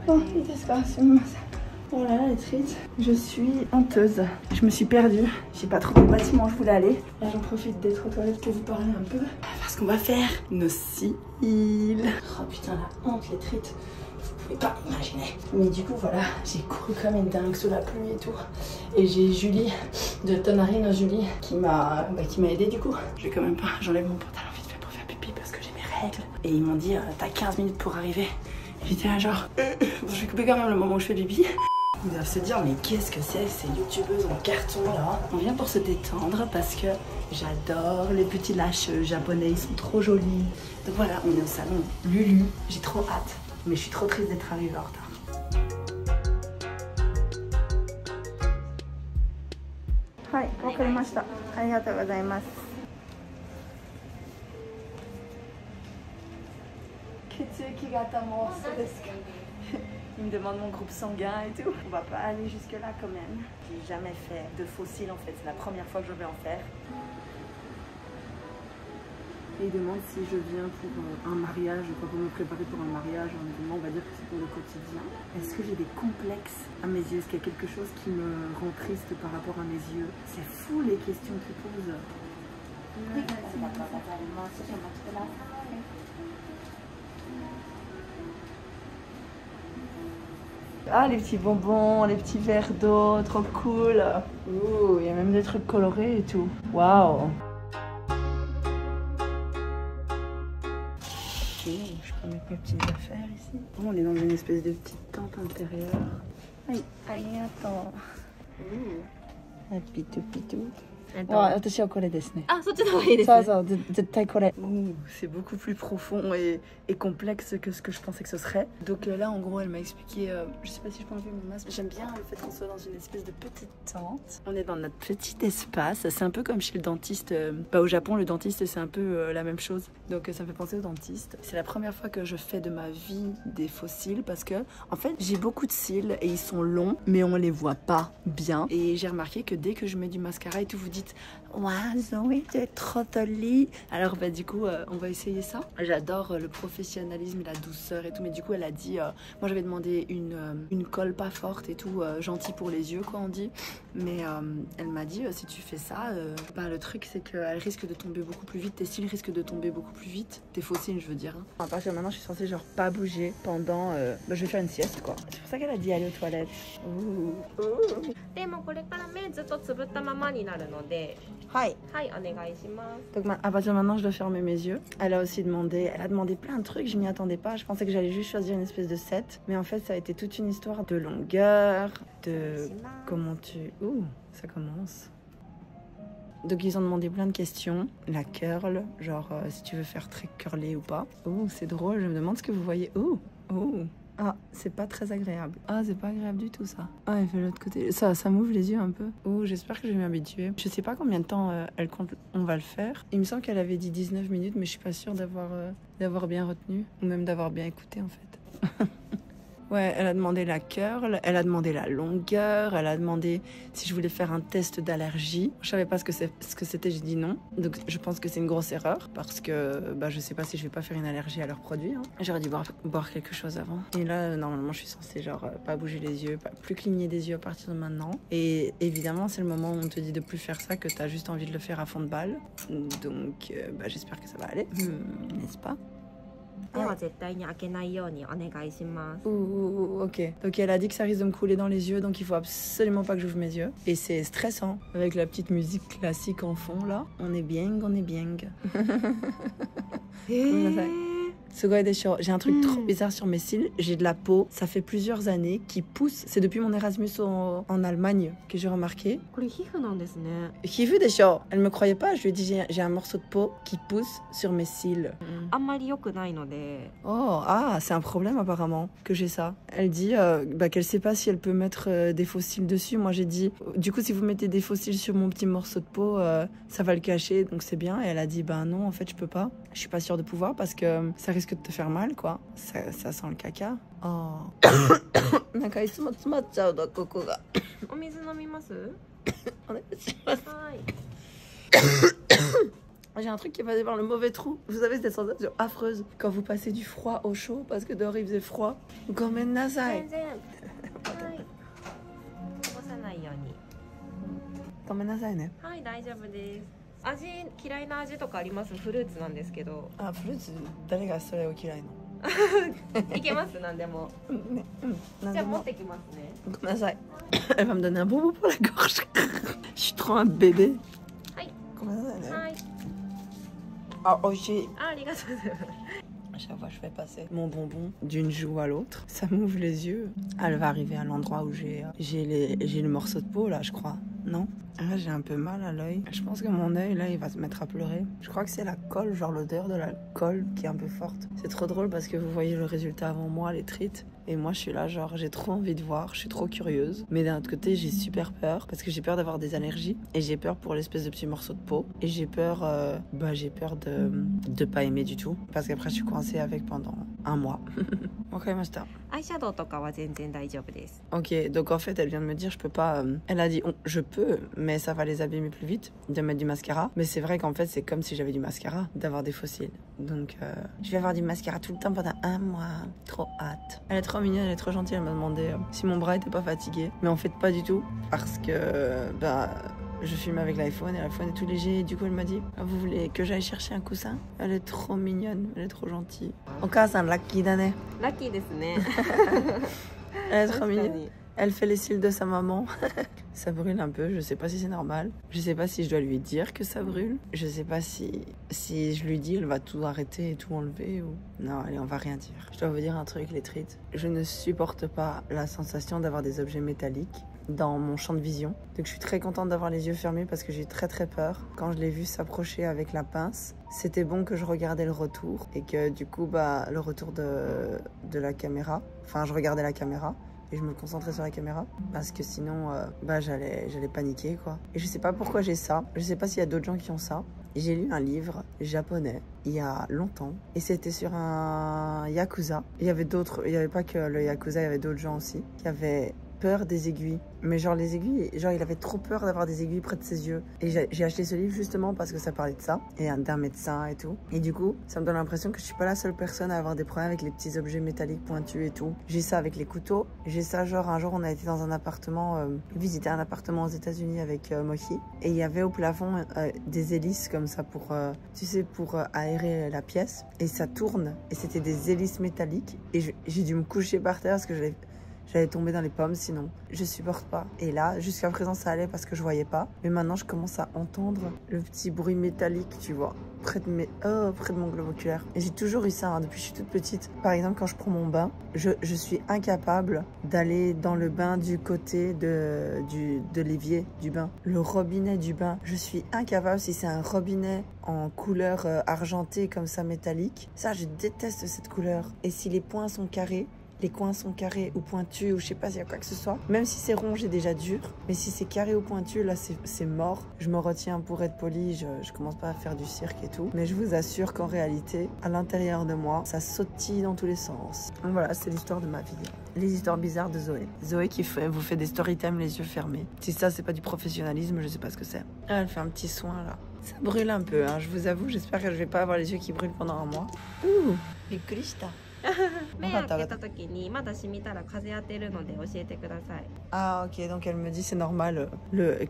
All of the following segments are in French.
Bon, oh là là, les trites. Je suis honteuse. Je me suis perdue. J'ai pas trouvé le bâtiment où je voulais aller. Là, j'en profite d'être aux toilettes pour vous parler un peu. Parce qu'on va faire nos cils. Oh putain, la honte, les trites. Vous pouvez pas imaginer. Mais du coup, voilà, j'ai couru comme une dingue sous la pluie et tout. Et j'ai Julie de Tonarine Julie qui m'a aidé du coup. Je vais quand même pas, j'enlève mon pantalon vite fait pour faire pipi parce que j'ai mes règles. Et ils m'ont dit, t'as 15 minutes pour arriver. J'étais là genre, je vais couper quand même le moment où je fais pipi. Ils doivent se dire, mais qu'est-ce que c'est ces youtubeuses en carton là? On vient pour se détendre parce que j'adore les petits lâches japonais, ils sont trop jolis. Donc voilà, on est au salon Lulu, j'ai trop hâte. Mais je suis trop triste d'être arrivée en retard. Hi, wakarimashita. Arigatou gozaimasu. Ketsuki gata morso desu ka? Il me demande mon groupe sanguin et tout. On va pas aller jusque là quand même. J'ai jamais fait de fossiles en fait, c'est la première fois que je vais en faire. Et il demande si je viens pour un mariage, quoi, pour me préparer pour un mariage, un événement, on va dire que c'est pour le quotidien. Est-ce que j'ai des complexes à mes yeux? Est-ce qu'il y a quelque chose qui me rend triste par rapport à mes yeux? C'est fou les questions qu'ils posent. Ah, les petits bonbons, les petits verres d'eau, trop cool. Ouh, il y a même des trucs colorés et tout. Waouh. Je peux mettre mes petites affaires ici. Oh, on est dans une espèce de petite tente intérieure. Aïe, arigato. Ouh. Pitou pitou. C'est beaucoup plus profond et complexe que ce que je pensais que ce serait. Donc là, en gros, elle m'a expliqué, je sais pas si je peux enlever mon masque, j'aime bien le fait qu'on soit dans une espèce de petite tente. On est dans notre petit espace, c'est un peu comme chez le dentiste. Au Japon, le dentiste, c'est un peu la même chose. Donc ça me fait penser au dentiste. C'est la première fois que je fais de ma vie des faux cils parce que, en fait, j'ai beaucoup de cils et ils sont longs, mais on les voit pas bien. Et j'ai remarqué que dès que je mets du mascara et tout, vous dites waouh, Zoé, t'es trop jolie. Alors bah du coup on va essayer ça. J'adore le professionnalisme et la douceur et tout, mais du coup elle a dit moi j'avais demandé une colle pas forte et tout, gentille pour les yeux quoi on dit, mais elle m'a dit si tu fais ça bah, le truc c'est qu'elle risque de tomber beaucoup plus vite, tes cils risquent de tomber beaucoup plus vite, tes faux cils je veux dire hein. À partir de maintenant je suis censée genre pas bouger pendant bah, je vais faire une sieste quoi. C'est pour ça qu'elle a dit aller aux toilettes. Donc à partir de maintenant je dois fermer mes yeux. Elle a aussi demandé, elle a demandé plein de trucs, je m'y attendais pas. Je pensais que j'allais juste choisir une espèce de set, mais en fait ça a été toute une histoire de longueur, de comment tu... Ouh, ça commence. Donc ils ont demandé plein de questions. La curl, genre si tu veux faire très curly ou pas. Ouh, c'est drôle, je me demande ce que vous voyez. Ouh, ouh. Ah, c'est pas très agréable. Ah, c'est pas agréable du tout ça. Ah, elle fait de l'autre côté. Ça m'ouvre les yeux un peu. Oh, j'espère que je vais m'habituer. Je sais pas combien de temps elle compte, on va le faire. Il me semble qu'elle avait dit 19 minutes, mais je suis pas sûre d'avoir bien retenu. Ou même d'avoir bien écouté en fait. Ouais, elle a demandé la curl, elle a demandé la longueur, elle a demandé si je voulais faire un test d'allergie. Je savais pas ce que c'était, j'ai dit non. Donc je pense que c'est une grosse erreur parce que bah, je sais pas si je vais pas faire une allergie à leurs produits. Hein. J'aurais dû boire quelque chose avant. Et là, normalement, je suis censée genre pas bouger les yeux, pas plus cligner des yeux à partir de maintenant. Et évidemment, c'est le moment où on te dit de plus faire ça, que t'as juste envie de le faire à fond de balle. Donc bah, j'espère que ça va aller, n'est-ce pas? Ok. Donc elle a dit que ça risque de me couler dans les yeux, donc il faut absolument pas que j'ouvre mes yeux. Et c'est stressant, avec la petite musique classique en fond là. On est bien, on est bien. J'ai un truc trop bizarre sur mes cils. J'ai de la peau, ça fait plusieurs années, qui pousse. C'est depuis mon Erasmus en Allemagne que j'ai remarqué. Hifu desho. Elle me croyait pas. Je lui ai dit j'ai un morceau de peau qui pousse sur mes cils. Oh, ah, c'est un problème apparemment que j'ai ça. Elle dit bah, qu'elle sait pas si elle peut mettre des faux cils dessus. Moi j'ai dit du coup si vous mettez des faux cils sur mon petit morceau de peau, ça va le cacher, donc c'est bien. Et elle a dit bah non en fait je peux pas. Je suis pas sûre de pouvoir parce que ça risque de te faire mal quoi. Ça sent le caca. Oh. J'ai un truc qui est passé par le mauvais trou. Vous savez cette sensation affreuse quand vous passez du froid au chaud parce que dehors il faisait froid. Gomen nasai. 全然。はい。こぼさないように。 Gomen nasai ね。はい、大丈夫です。味嫌いな味とかあります？フルーツなんですけど。あ、フルーツ誰がそれを嫌いの？いけます何でも。ね、じゃあ持ってきますね。 Gomen nasai. Elle va me donner un bonbon pour la gorge. Je suis trop un bébé. はい。 Gomen nasai ね。はい。 Ah, oshi. ありがとうございます。 À chaque fois, je fais passer mon bonbon d'une joue à l'autre. Ça m'ouvre les yeux. Elle va arriver à l'endroit où j'ai le morceau de peau, là, je crois. Non? Ah, j'ai un peu mal à l'œil. Je pense que mon œil, là, il va se mettre à pleurer. Je crois que c'est la colle, genre l'odeur de la colle qui est un peu forte. C'est trop drôle parce que vous voyez le résultat avant moi, les trites. Et moi, je suis là, genre, j'ai trop envie de voir, je suis trop curieuse. Mais d'un autre côté, j'ai super peur parce que j'ai peur d'avoir des allergies. Et j'ai peur pour l'espèce de petit morceau de peau. Et j'ai peur de pas aimer du tout. Parce qu'après, je suis coincée avec pendant un mois. Ok, Masta. アイシャドウとかは全然大丈夫です。 Ok, donc en fait, elle vient de me dire, je peux pas. Elle a dit, je peux, mais ça va les abîmer plus vite de mettre du mascara. Mais c'est vrai qu'en fait, c'est comme si j'avais du mascara, d'avoir des fossiles. Donc, je vais avoir du mascara tout le temps pendant un mois. Trop hâte. Elle est trop mignonne, elle est trop gentille. Elle m'a demandé si mon bras était pas fatigué. Mais en fait, pas du tout. Parce que, je filme avec l'iPhone et l'iPhone est tout léger. Et du coup, elle m'a dit, vous voulez que j'aille chercher un coussin? Elle est trop mignonne, elle est trop gentille. Okasan, lucky dane. ラッキーですね。 Elle est trop 確か mignonne. に。 Elle fait les cils de sa maman. Ça brûle un peu, je sais pas si c'est normal. Je sais pas si je dois lui dire que ça brûle. Je sais pas si je lui dis, elle va tout arrêter et tout enlever ou... Non, allez, on va rien dire. Je dois vous dire un truc, les trites. Je ne supporte pas la sensation d'avoir des objets métalliques dans mon champ de vision. Donc je suis très contente d'avoir les yeux fermés parce que j'ai très très peur. Quand je l'ai vu s'approcher avec la pince, c'était bon que je regardais le retour et que du coup, le retour de la caméra. Enfin, je regardais la caméra. Et je me concentrais sur la caméra parce que sinon j'allais paniquer quoi. Et je sais pas pourquoi j'ai ça, je sais pas s'il y a d'autres gens qui ont ça. J'ai lu un livre japonais il y a longtemps et c'était sur un yakuza. Il y avait d'autres, il y avait pas que le yakuza, il y avait d'autres gens aussi qui avaient peur des aiguilles. Mais genre les aiguilles, genre il avait trop peur d'avoir des aiguilles près de ses yeux. Et j'ai acheté ce livre justement parce que ça parlait de ça et d'un médecin et tout. Et du coup, ça me donne l'impression que je suis pas la seule personne à avoir des problèmes avec les petits objets métalliques pointus et tout. J'ai ça avec les couteaux. J'ai ça genre un jour on a été dans un appartement, visiter un appartement aux États-Unis avec Mochi et il y avait au plafond des hélices comme ça pour, tu sais, pour aérer la pièce. Et ça tourne et c'était des hélices métalliques et j'ai dû me coucher par terre parce que j'allais tomber dans les pommes sinon. Je supporte pas. Et là, jusqu'à présent, ça allait parce que je voyais pas. Mais maintenant, je commence à entendre le petit bruit métallique, tu vois, près de mon globe oculaire. Et j'ai toujours eu ça hein, depuis que je suis toute petite. Par exemple, quand je prends mon bain, je suis incapable d'aller dans le bain du côté de l'évier du bain. Le robinet du bain, je suis incapable si c'est un robinet en couleur argentée comme ça, métallique. Ça, je déteste cette couleur. Et si les points sont carrés, les coins sont carrés ou pointus ou je sais pas s'il y a quoi que ce soit. Même si c'est rond, j'ai déjà dur. Mais si c'est carré ou pointu, là c'est mort. Je me retiens pour être poli, je commence pas à faire du cirque et tout. Mais je vous assure qu'en réalité, à l'intérieur de moi, ça sautille dans tous les sens. Donc voilà, c'est l'histoire de ma vie. Les histoires bizarres de Zoé. Zoé qui vous fait des story time les yeux fermés. Si ça c'est pas du professionnalisme, je sais pas ce que c'est. Ah, elle fait un petit soin là. Ça brûle un peu, hein, je vous avoue. J'espère que je vais pas avoir les yeux qui brûlent pendant un mois. Ouh, bikurishita. 目開けた時にまだ染みたら風当てるので教えてください。 Ah ok, donc elle me dit c'est normal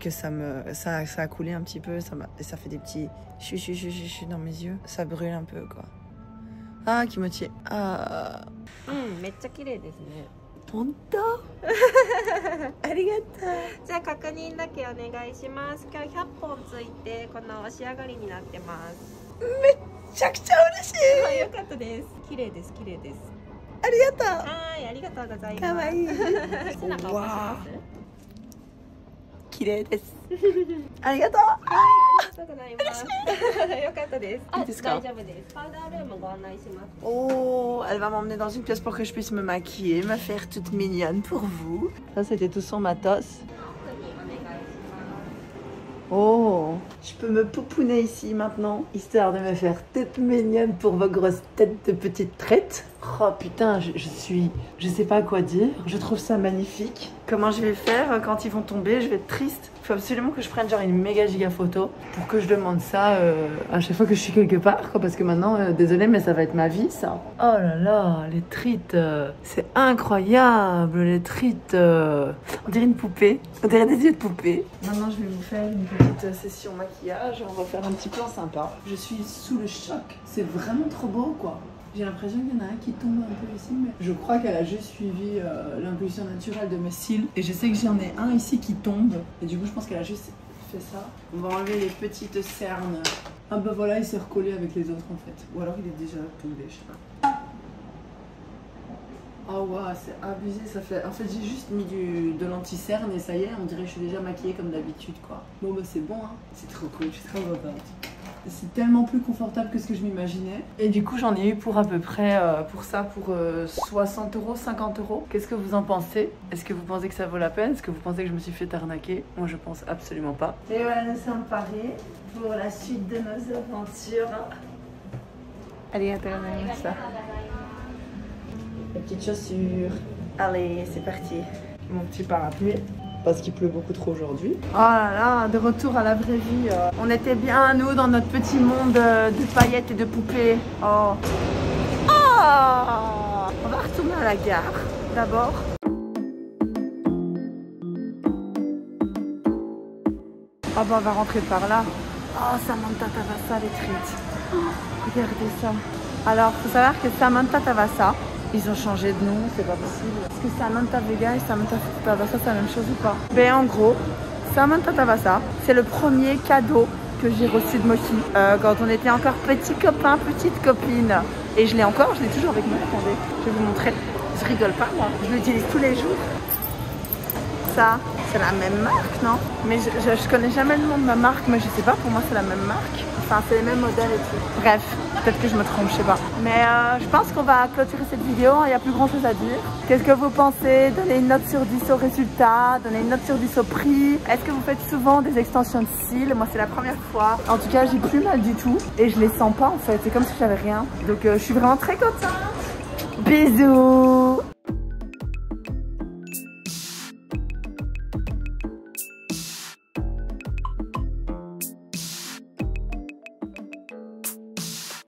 que ça a coulé un petit peu, ça fait des petits chu dans mes yeux, ça brûle un peu quoi. Ah kimochi. Ah. めっちゃ綺麗ですね。 本当？ありがとう。じゃあ確認だけお願いします。今日100本ついてこの仕上がりになってます。めっちゃくちゃ嬉しい。よかったです。綺麗です、綺麗です。ありがとう。はい、ありがとうございます。かわいい。背中を押します。綺麗です。ありがとう。はい、ありがとうございます。よかったです。いいですか？大丈夫です。パウダールームご案内します。 Oh, elle va m'emmener dans une pièce pour que je puisse me maquiller, me faire toute mignonne pour vous. Ça, c'était tout son matos. Oh, je peux me pouponner ici maintenant, histoire de me faire toute mignonne pour vos grosses têtes de petites traites. Oh putain, je sais pas quoi dire. Je trouve ça magnifique. Comment je vais faire quand ils vont tomber? Je vais être triste. Il faut absolument que je prenne genre une méga giga photo pour que je demande ça à chaque fois que je suis quelque part, quoi, parce que maintenant, désolé, mais ça va être ma vie, ça. Oh là là, les trites, c'est incroyable, les trites. On dirait une poupée, on dirait des yeux de poupée. Maintenant, je vais vous faire une petite session maquillage. On va faire un petit plan sympa. Je suis sous le choc. C'est vraiment trop beau, quoi. J'ai l'impression qu'il y en a un qui tombe un peu ici, mais je crois qu'elle a juste suivi l'impulsion naturelle de mes cils. Et je sais que j'en ai un ici qui tombe. Et du coup, je pense qu'elle a juste fait ça. On va enlever les petites cernes. Ah bah voilà, il s'est recollé avec les autres en fait. Ou alors il est déjà tombé, je sais pas. Oh waouh, c'est abusé, ça fait... En fait, j'ai juste mis de l'anti-cerne et ça y est, on dirait que je suis déjà maquillée comme d'habitude, quoi. Bon bah c'est bon, hein. C'est trop cool, je suis très contente. C'est tellement plus confortable que ce que je m'imaginais. Et du coup, j'en ai eu pour à peu près, pour 60 €, 50 €. Qu'est-ce que vous en pensez? Est-ce que vous pensez que ça vaut la peine? Est-ce que vous pensez que je me suis fait arnaquer? Moi, je pense absolument pas. Et voilà, nous sommes parés pour la suite de nos aventures. Allez, attendez ça. Les petites chaussures. Allez, c'est parti. Mon petit parapluie. Parce qu'il pleut beaucoup trop aujourd'hui. Oh là là, de retour à la vraie vie. On était bien, nous, dans notre petit monde de paillettes et de poupées. Oh. Oh. On va retourner à la gare, d'abord. Oh bah on va rentrer par là. Oh, Samantha Tavassa, les trites. Oh, regardez ça. Alors, il faut savoir que Samantha Tavassa, ils ont changé de nom, c'est pas possible. Est-ce que Samantha Vega et Samantha Tavassa c'est la même chose ou pas? Ben en gros, Samantha Tavassa, c'est le premier cadeau que j'ai reçu de Mochi quand on était encore petits copains, petites copines. Et je l'ai encore, je l'ai toujours avec moi. Attendez, je vais vous montrer. Je rigole pas moi, je l'utilise tous les jours. Ça, c'est la même marque, non? Mais je connais jamais le nom de ma marque, mais je sais pas, pour moi c'est la même marque. Enfin, c'est les mêmes modèles et tout. Bref, peut-être que je me trompe, je sais pas. Mais je pense qu'on va clôturer cette vidéo, il n'y a plus grand chose à dire. Qu'est-ce que vous pensez? Donnez une note sur 10 au résultat, donnez une note sur 10 au prix. Est-ce que vous faites souvent des extensions de cils? Moi, c'est la première fois. En tout cas, j'ai plus mal du tout. Et je les sens pas en fait, c'est comme si j'avais rien. Donc, je suis vraiment très contente. Bisous!